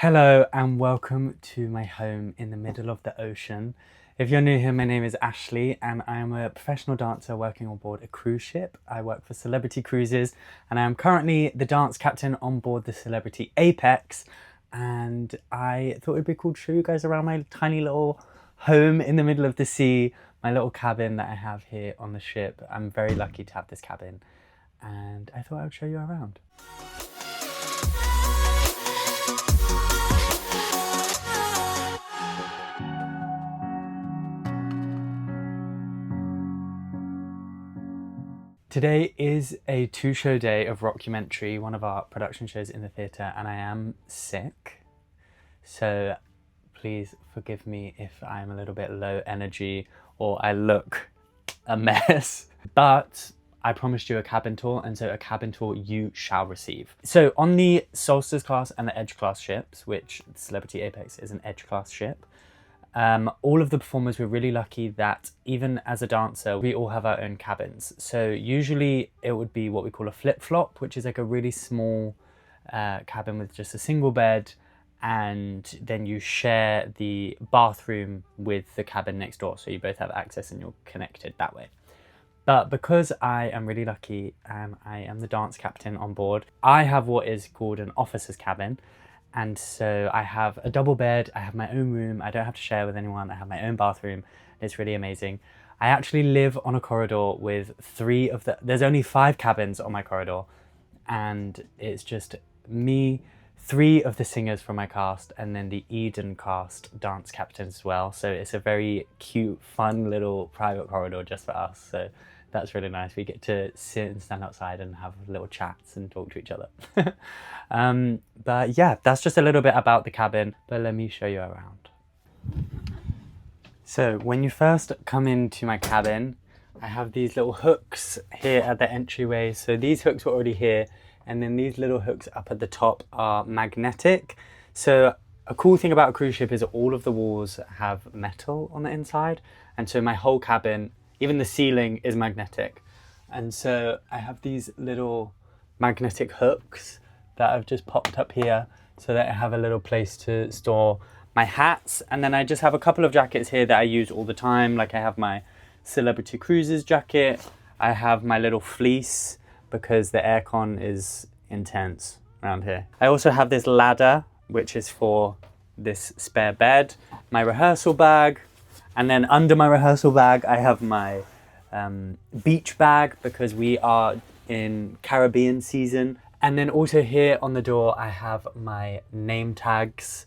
Hello and welcome to my home in the middle of the ocean. If you're new here, my name is Ashley and I am a professional dancer working on board a cruise ship. I work for Celebrity Cruises and I am currently the dance captain on board the Celebrity Apex, and I thought it'd be cool to show you guys around my tiny little home in the middle of the sea, my little cabin that I have here on the ship. I'm very lucky to have this cabin and I thought I would show you around. Today is a two-show day of Rockumentary, one of our production shows in the theatre, and I am sick. So please forgive me if I'm a little bit low energy or I look a mess. But I promised you a cabin tour, and so a cabin tour you shall receive. So on the Solstice class and the Edge class ships, which Celebrity Apex is an Edge class ship, all of the performers were really lucky that even as a dancer, we all have our own cabins. So usually it would be what we call a flip-flop, which is like a really small cabin with just a single bed, and then you share the bathroom with the cabin next door. So you both have access and you're connected that way. But because I am really lucky and I am the dance captain on board, I have what is called an officer's cabin. And so I have a double bed, I have my own room, I don't have to share with anyone, I have my own bathroom. It's really amazing. I actually live on a corridor with there's only 5 cabins on my corridor, and it's just me, 3 of the singers from my cast, and then the Eden cast dance captains as well. So it's a very cute, fun little private corridor just for us. So that's really nice. We get to sit and stand outside and have little chats and talk to each other. But yeah, that's just a little bit about the cabin, but let me show you around. So when you first come into my cabin, I have these little hooks here at the entryway. So these hooks were already here, and then these little hooks up at the top are magnetic. So a cool thing about a cruise ship is all of the walls have metal on the inside, and so my whole cabin, even the ceiling, is magnetic. And so I have these little magnetic hooks that I've just popped up here so that I have a little place to store my hats. And then I just have a couple of jackets here that I use all the time. Like I have my Celebrity Cruises jacket. I have my little fleece because the aircon is intense around here. I also have this ladder, which is for this spare bed, my rehearsal bag, and then under my rehearsal bag, I have my beach bag because we are in Caribbean season. And then also here on the door, I have my name tags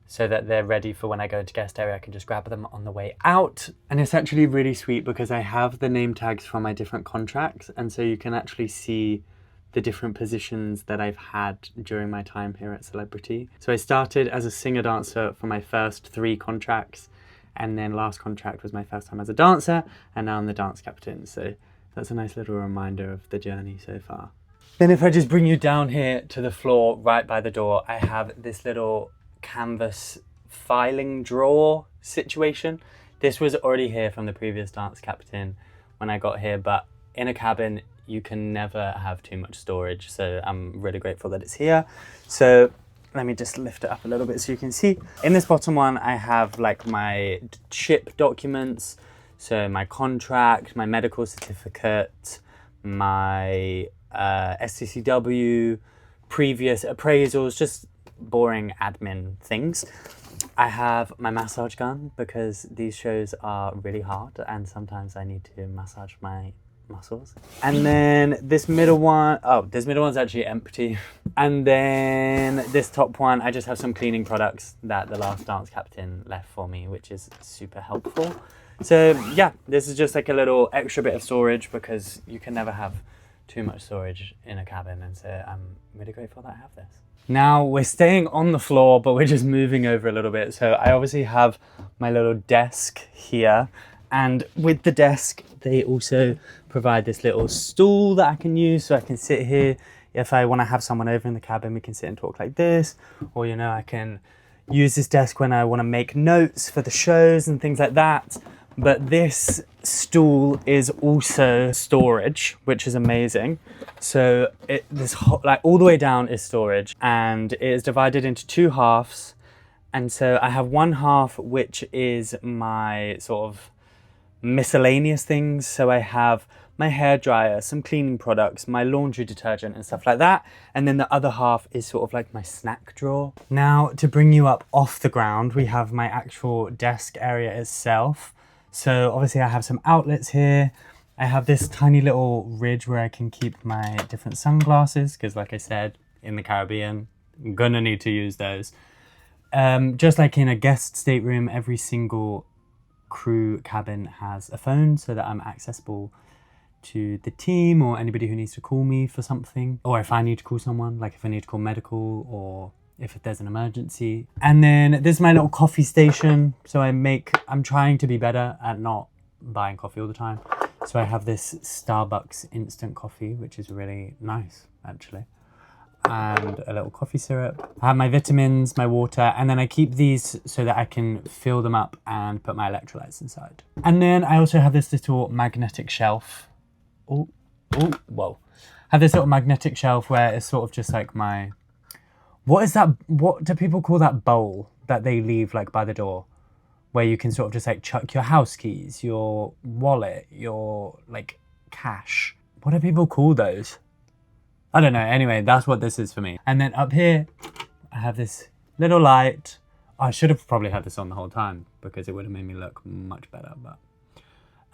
so that they're ready for when I go into guest area. I can just grab them on the way out. And it's actually really sweet because I have the name tags from my different contracts. And so you can actually see the different positions that I've had during my time here at Celebrity. So I started as a singer-dancer for my first 3 contracts. And then last contract was my first time as a dancer, and now I'm the dance captain. So that's a nice little reminder of the journey so far. Then if I just bring you down here to the floor right by the door, I have this little canvas filing drawer situation. This was already here from the previous dance captain when I got here, but in a cabin, you can never have too much storage. So I'm really grateful that it's here. So let me just lift it up a little bit so you can see. In this bottom one, I have like my ship documents. So my contract, my medical certificate, my SCCW, previous appraisals, just boring admin things. I have my massage gun because these shows are really hard and sometimes I need to massage my muscles. And then this middle one, this middle one's actually empty. And then this top one, I just have some cleaning products that the last dance captain left for me, which is super helpful. So yeah, this is just like a little extra bit of storage because you can never have too much storage in a cabin, and so I'm really grateful that I have this. Now we're staying on the floor, but we're just moving over a little bit. So I obviously have my little desk here, and with the desk, they also provide this little stool that I can use so I can sit here. If I want to have someone over in the cabin, we can sit and talk like this, or I can use this desk when I want to make notes for the shows and things like that. But this stool is also storage, which is amazing. So like all the way down is storage, and it is divided into two halves. And so I have one half which is my sort of miscellaneous things. So I have my hairdryer, some cleaning products, my laundry detergent and stuff like that. And then the other half is sort of like my snack drawer. Now, to bring you up off the ground, we have my actual desk area itself. So obviously I have some outlets here. I have this tiny little ridge where I can keep my different sunglasses, because like I said, in the Caribbean, I'm gonna need to use those. Just like in a guest stateroom, every single crew cabin has a phone so that I'm accessible to the team or anybody who needs to call me for something, or if I need to call someone, like if I need to call medical or if there's an emergency. And then this is my little coffee station. So I'm trying to be better at not buying coffee all the time. So I have this Starbucks instant coffee, which is really nice actually. And a little coffee syrup. I have my vitamins, my water, and then I keep these so that I can fill them up and put my electrolytes inside. And then I also have this little magnetic shelf. Whoa. I have this little magnetic shelf where it's sort of just like my, what is that? What do people call that bowl that they leave like by the door? Where you can sort of just like chuck your house keys, your wallet, your like cash. What do people call those? I don't know. Anyway, that's what this is for me. And then up here, I have this little light. I should have probably had this on the whole time because it would have made me look much better, but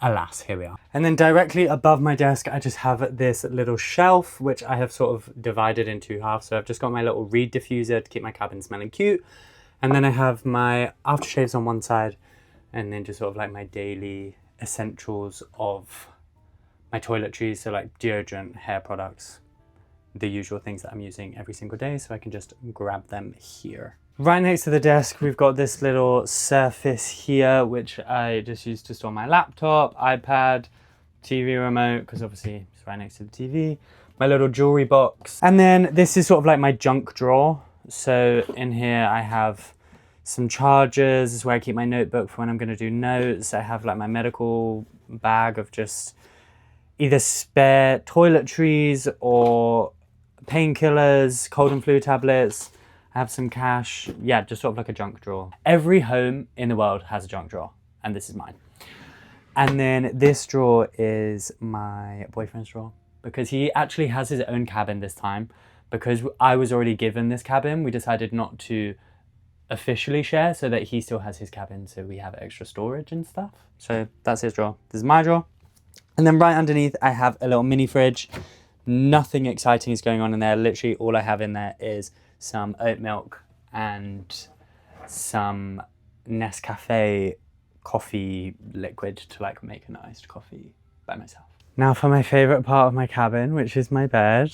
alas, here we are. And then directly above my desk, I just have this little shelf, which I have sort of divided in two halves. So I've just got my little reed diffuser to keep my cabin smelling cute. And then I have my aftershaves on one side, and then just sort of like my daily essentials of my toiletries. So like deodorant, hair products, the usual things that I'm using every single day, so I can just grab them here. Right next to the desk, we've got this little surface here, which I just use to store my laptop, iPad, TV remote, because obviously it's right next to the TV, my little jewelry box. And then this is sort of like my junk drawer. So in here I have some chargers. This is where I keep my notebook for when I'm going to do notes. I have like my medical bag of just either spare toiletries or painkillers, cold and flu tablets. I have some cash. Yeah, just sort of like a junk drawer. Every home in the world has a junk drawer, and this is mine. And then this drawer is my boyfriend's drawer, because he actually has his own cabin this time. Because I was already given this cabin, we decided not to officially share, so that he still has his cabin, so we have extra storage and stuff. So that's his drawer. This is my drawer. And then right underneath, I have a little mini fridge. Nothing exciting is going on in there. Literally all I have in there is some oat milk and some Nescafe coffee liquid to like make an iced coffee by myself. Now for my favorite part of my cabin, which is my bed.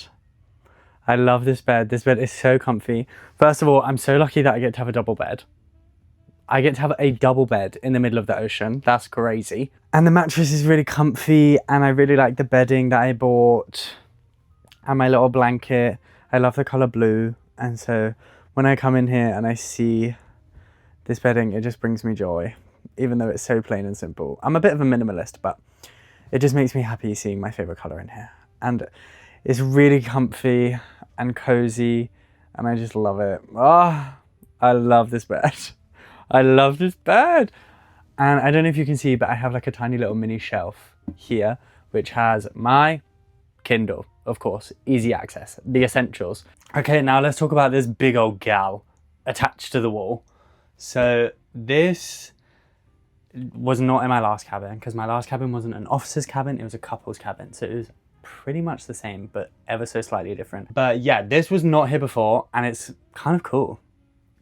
I love this bed. This bed is so comfy. First of all, I'm so lucky that I get to have a double bed. I get to have a double bed in the middle of the ocean. That's crazy. And the mattress is really comfy, and I really like the bedding that I bought and my little blanket. I love the color blue. And so when I come in here and I see this bedding, it just brings me joy, even though it's so plain and simple. I'm a bit of a minimalist, but it just makes me happy seeing my favorite color in here. And it's really comfy and cozy, and I just love it. Oh, I love this bed. I love this bed. And I don't know if you can see, but I have like a tiny little mini shelf here, which has my Kindle, of course, easy access, the essentials. Okay, now let's talk about this big old gal attached to the wall. So this was not in my last cabin, because my last cabin wasn't an officer's cabin, it was a couple's cabin. So it was pretty much the same, but ever so slightly different. But yeah, this was not here before, and it's kind of cool.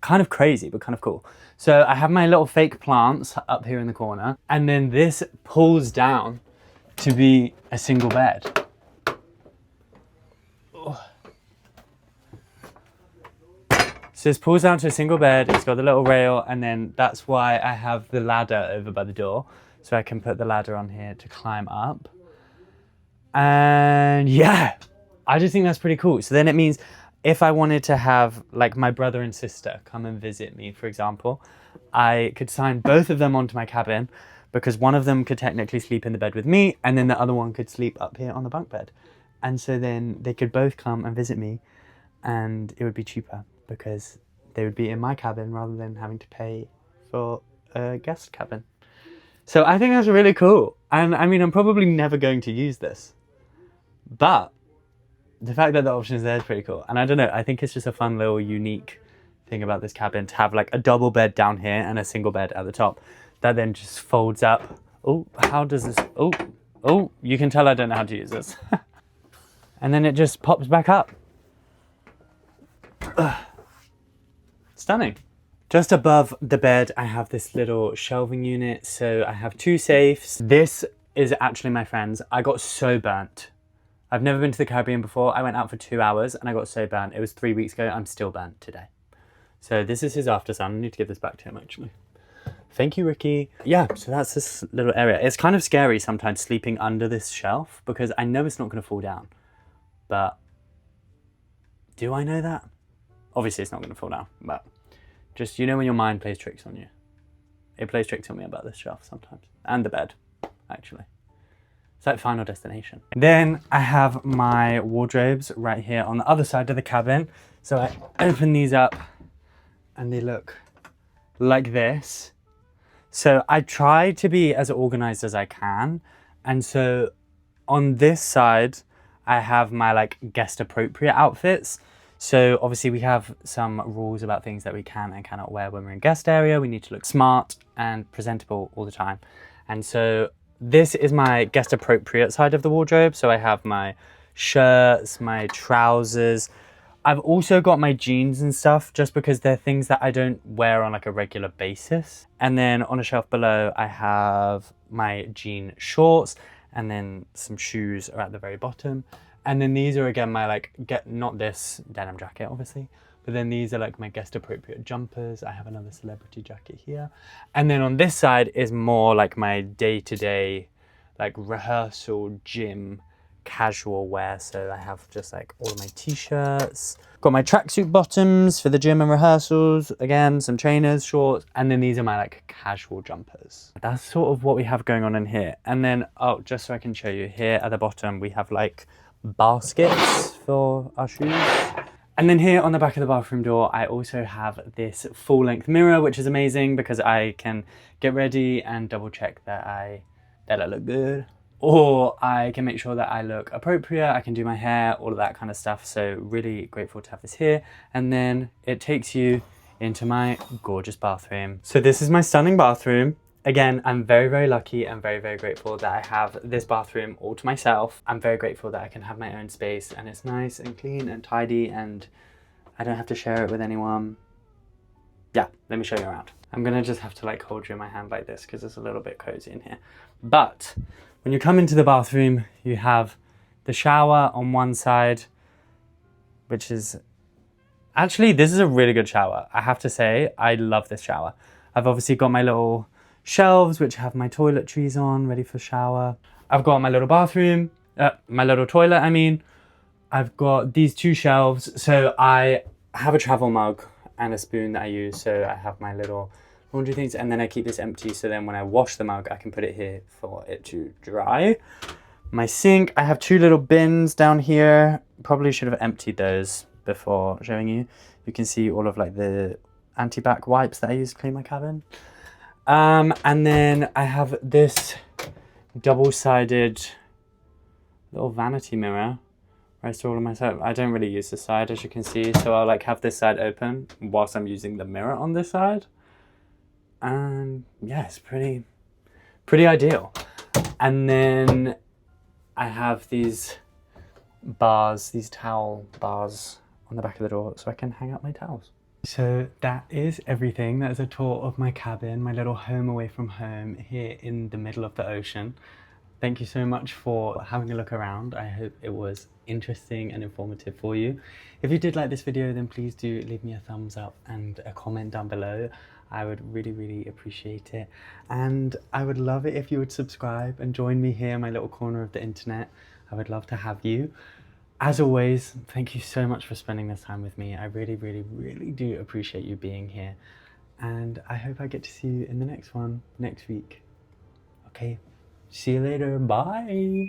Kind of crazy, but kind of cool. So I have my little fake plants up here in the corner, and then this pulls down to be a single bed. So this pulls down to a single bed, it's got the little rail, and then that's why I have the ladder over by the door, so I can put the ladder on here to climb up. And yeah, I just think that's pretty cool. So then it means if I wanted to have like my brother and sister come and visit me, for example, I could sign both of them onto my cabin, because one of them could technically sleep in the bed with me, and then the other one could sleep up here on the bunk bed. And so then they could both come and visit me, and it would be cheaper because they would be in my cabin rather than having to pay for a guest cabin. So I think that's really cool. And I mean, I'm probably never going to use this, but the fact that the option is there is pretty cool. And I don't know, I think it's just a fun little unique thing about this cabin to have like a double bed down here and a single bed at the top that then just folds up. Oh, how does this, oh, you can tell I don't know how to use this. And then it just pops back up. Stunning. Just above the bed, I have this little shelving unit. So I have 2 safes. This is actually my friend's. I got so burnt. I've never been to the Caribbean before. I went out for 2 hours and I got so burnt. It was 3 weeks ago. I'm still burnt today. So this is his after sun. I need to give this back to him actually. Thank you, Ricky. Yeah, so that's this little area. It's kind of scary sometimes sleeping under this shelf because I know it's not going to fall down. But do I know that? Obviously it's not going to fall down, but just, you know, when your mind plays tricks on you. It plays tricks on me about this shelf sometimes. And the bed, actually. It's like Final Destination. Then I have my wardrobes right here on the other side of the cabin. So I open these up and they look like this. So I try to be as organized as I can. And so on this side, I have my like guest appropriate outfits. So obviously we have some rules about things that we can and cannot wear when we're in guest area. We need to look smart and presentable all the time. And so this is my guest appropriate side of the wardrobe. So I have my shirts, my trousers. I've also got my jeans and stuff just because they're things that I don't wear on like a regular basis. And then on a shelf below, I have my jean shorts, and then some shoes are at the very bottom. And then these are again my like, not this denim jacket obviously, but then these are like my guest appropriate jumpers. I have another celebrity jacket here. And then on this side is more like my day-to-day like rehearsal gym casual wear. So I have just like all of my t-shirts, got my tracksuit bottoms for the gym and rehearsals, again some trainers, shorts, and then these are my like casual jumpers. That's sort of what we have going on in here. And then, oh, just so I can show you, here at the bottom we have like baskets for our shoes. And then here on the back of the bathroom door, I also have this full-length mirror, which is amazing because I can get ready and double check that I look good, or I can make sure that I look appropriate. I can do my hair, all of that kind of stuff. So really grateful to have this here. And then it takes you into my gorgeous bathroom. So this is my stunning bathroom. Again, I'm very, very lucky and very, very grateful that I have this bathroom all to myself. I'm very grateful that I can have my own space and it's nice and clean and tidy and I don't have to share it with anyone. Yeah, let me show you around. I'm gonna just have to like hold you in my hand like this because it's a little bit cozy in here. But when you come into the bathroom, you have the shower on one side, which is, actually, this is a really good shower. I have to say, I love this shower. I've obviously got my little shelves which have my toiletries on, ready for shower. I've got my little bathroom, my little toilet, I mean. I've got these 2 shelves. So I have a travel mug and a spoon that I use. So I have my little laundry things, and then I keep this empty. So then when I wash the mug, I can put it here for it to dry. My sink, I have 2 little bins down here. Probably should have emptied those before showing you. You can see all of like the anti-bac wipes that I use to clean my cabin. And then I have this double-sided little vanity mirror where I store all of my stuff. I don't really use this side, as you can see, so I'll like have this side open whilst I'm using the mirror on this side. And yeah, it's pretty ideal. And then I have these bars, these towel bars on the back of the door so I can hang up my towels. So that is everything. That is a tour of my cabin, my little home away from home here in the middle of the ocean. Thank you so much for having a look around. I hope it was interesting and informative for you. If you did like this video, then please do leave me a thumbs up and a comment down below. I would really appreciate it. And I would love it if you would subscribe and join me here in my little corner of the internet. I would love to have you. As always, thank you so much for spending this time with me. I really do appreciate you being here. And I hope I get to see you in the next one next week. Okay, see you later. Bye.